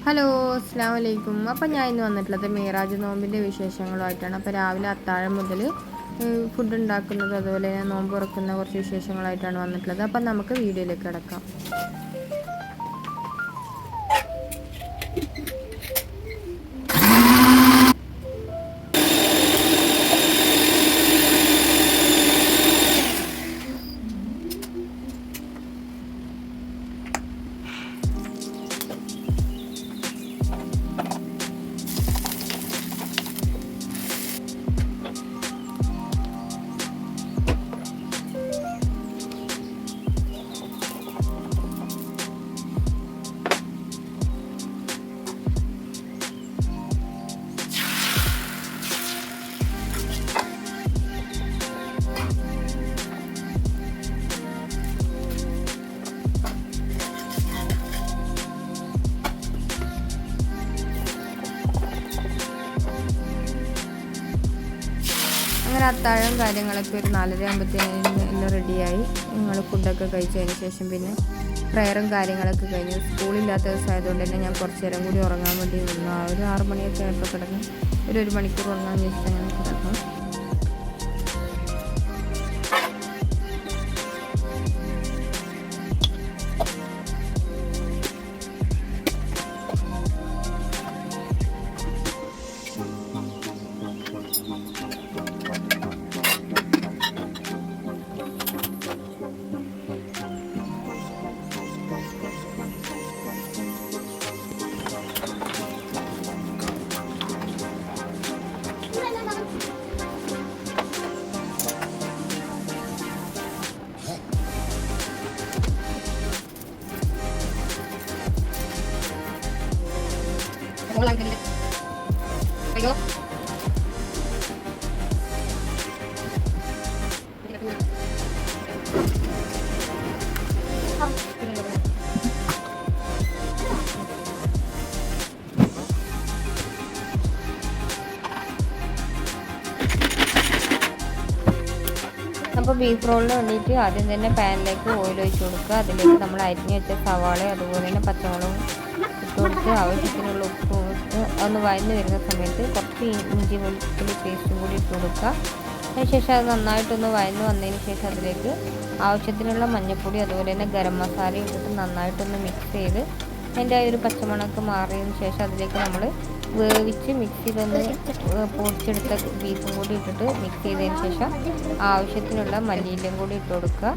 Hello, അസ്സലാമു അലൈക്കും. അപ്പം ഞാൻ ഇന്ന് വന്നിട്ടുള്ളത് മീറാജ് നോമ്പിൻ്റെ വിശേഷങ്ങളുമായിട്ടാണ്. അപ്പോൾ രാവിലെ അത്താഴം മുതൽ ഫുഡ് ഉണ്ടാക്കുന്നത്, അതുപോലെ നോമ്പ് തുറക്കുന്ന കുറച്ച് വിശേഷങ്ങളായിട്ടാണ് വന്നിട്ടുള്ളത്. അപ്പം നമുക്ക് വീഡിയോയിലേക്ക് കിടക്കാം. അങ്ങനെ അത്താഴം കാര്യങ്ങളൊക്കെ ഒരു 4:30 ആകുമ്പോഴത്തേനും എല്ലാം റെഡിയായി. ഞങ്ങൾ ഫുഡൊക്കെ കഴിച്ചതിന് ശേഷം പിന്നെ പ്രയറും കാര്യങ്ങളൊക്കെ കഴിഞ്ഞു. സ്കൂളില്ലാത്ത ദിവസമായതുകൊണ്ട് തന്നെ ഞാൻ കുറച്ച് നേരം കൂടി ഉറങ്ങാൻ വേണ്ടി നിന്നു. ഒരു 6 മണിയൊക്കെ ആയപ്പോൾ കിടന്നു. ഒരു 1 മണിക്കൂർ ഉറങ്ങാമെന്ന് വെച്ചിട്ട് അങ്ങനെ കിടന്നു. അയ്യോ, അപ്പോൾ ബീഫ് റോളിന് വേണ്ടിയിട്ട് ആദ്യം തന്നെ പാനിലേക്ക് ഓയിൽ ഒഴിച്ച് കൊടുക്കുക. അതിലേക്ക് നമ്മൾ അരിഞ്ഞ് വെച്ച സവാള അതുപോലെ തന്നെ പച്ചമുളകും ഇട്ട് കൊടുത്ത് ആവശ്യത്തിനുള്ള ഉപ്പ് ഇട്ട് ഒന്ന് വഴന്ന് വരുന്ന സമയത്ത് കുറച്ച് ഇഞ്ചി വെളുത്തുള്ളി പേസ്റ്റും കൂടി ഇട്ട് കൊടുക്കുക. അതിനുശേഷം അത് നന്നായിട്ടൊന്ന് വഴന്ന് വന്നതിന് ശേഷം അതിലേക്ക് ആവശ്യത്തിനുള്ള മഞ്ഞൾപ്പൊടി അതുപോലെ തന്നെ ഗരം മസാല ഇട്ടിട്ട് നന്നായിട്ടൊന്ന് മിക്സ് ചെയ്ത് അതിൻ്റെ ആ ഒരു പച്ചമണമൊക്കെ മാറിയതിന് ശേഷം അതിലേക്ക് നമ്മൾ വേവിച്ച് മിക്സിയിലൊന്ന് പൊടിച്ചെടുത്ത ബീഫും കൂടി ഇട്ടിട്ട് മിക്സ് ചെയ്തതിന് ശേഷം ആവശ്യത്തിനുള്ള മല്ലിയിലയും കൂടി ഇട്ട് കൊടുക്കുക.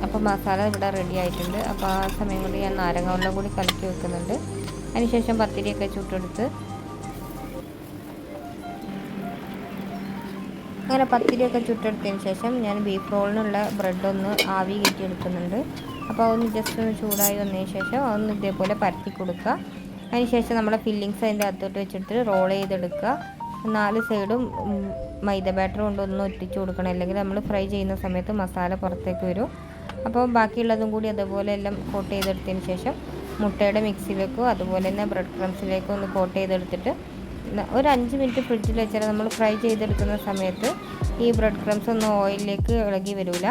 അപ്പോൾ മസാല ഇവിടെ റെഡി ആയിട്ടുണ്ട്. അപ്പോൾ ആ സമയം കൊണ്ട് ഞാൻ നാരങ്ങ വെള്ളം കൂടി കലക്കി വെക്കുന്നുണ്ട്. അതിനുശേഷം പത്തിരിയൊക്കെ ചുട്ടെടുത്ത് അങ്ങനെ പത്തിരിയൊക്കെ ചുട്ടെടുത്തതിന് ശേഷം ഞാൻ ബീഫ് റോളിനുള്ള ബ്രെഡൊന്ന് ആവി കയറ്റിയെടുക്കുന്നുണ്ട്. അപ്പോൾ അതൊന്ന് ജസ്റ്റ് ഒന്ന് ചൂടായി വന്നതിന് ശേഷം അതൊന്ന് ഇതേപോലെ പരത്തി കൊടുക്കുക. അതിനുശേഷം നമ്മുടെ ഫില്ലിങ്സ് അതിൻ്റെ അകത്തോട്ട് വെച്ചിട്ട് റോൾ ചെയ്തെടുക്കുക. 4 സൈഡും മൈദ ബാറ്റർ കൊണ്ടൊന്ന് ഒറ്റിച്ച് കൊടുക്കണം, അല്ലെങ്കിൽ നമ്മൾ ഫ്രൈ ചെയ്യുന്ന സമയത്ത് മസാല പുറത്തേക്ക് വരും. അപ്പോൾ ബാക്കിയുള്ളതും കൂടി അതുപോലെ എല്ലാം കോട്ട് ചെയ്തെടുത്തതിന് ശേഷം മുട്ടയുടെ മിക്സിയിലേക്കോ അതുപോലെ തന്നെ ബ്രെഡ് ക്രംസിലേക്കോ ഒന്ന് കോട്ട് ചെയ്തെടുത്തിട്ട് ഒരു 5 മിനിറ്റ് ഫ്രിഡ്ജിൽ വെച്ചാൽ നമ്മൾ ഫ്രൈ ചെയ്തെടുക്കുന്ന സമയത്ത് ഈ ബ്രെഡ് ക്രംസ് ഒന്നും ഓയിലിലേക്ക് ഇളകി വരില്ല.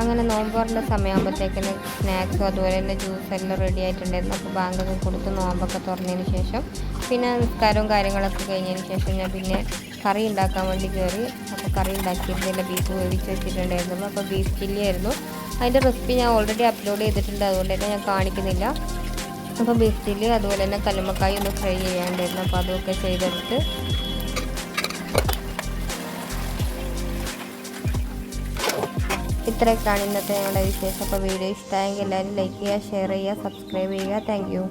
അങ്ങനെ നോമ്പറിൻ്റെ സമയമാകുമ്പോഴത്തേക്കിന് സ്നാക്സും അതുപോലെ തന്നെ ജ്യൂസെല്ലാം റെഡി ആയിട്ടുണ്ടായിരുന്നു. അപ്പോൾ ബാങ്കൊക്കെ കൊടുത്ത് നോമ്പൊക്കെ തുറന്നതിന് ശേഷം പിന്നെ നിസ്കാരവും കാര്യങ്ങളൊക്കെ കഴിഞ്ഞതിന് ശേഷം ഞാൻ പിന്നെ കറി ഉണ്ടാക്കാൻ വേണ്ടി കയറി. അപ്പോൾ കറി ഉണ്ടാക്കിയിരുന്നില്ല, ബീഫ് വേവിച്ച് വെച്ചിട്ടുണ്ടായിരുന്നു. അപ്പോൾ ബീഫ് ചില്ലി ആയിരുന്നു. അതിൻ്റെ റെസിപ്പി ഞാൻ ഓൾറെഡി അപ്ലോഡ് ചെയ്തിട്ടുണ്ട്, അതുകൊണ്ട് തന്നെ ഞാൻ കാണിക്കുന്നില്ല. അപ്പോൾ ബീഫ് ചില്ലി അതുപോലെ തന്നെ കല്ലുമ്മക്കായി ഒന്ന് ഫ്രൈ ചെയ്യാണ്ടായിരുന്നു. അപ്പോൾ അതൊക്കെ ചെയ്തെടുത്ത് ഇത്രയൊക്കെയാണ് ഇന്നത്തെ ഞങ്ങളുടെ വിശേഷം. അപ്പോൾ വീഡിയോ ഇഷ്ടമായെങ്കിൽ എല്ലാവരും ലൈക്ക് ചെയ്യുക, ഷെയർ ചെയ്യുക, സബ്സ്ക്രൈബ് ചെയ്യുക. Thank you.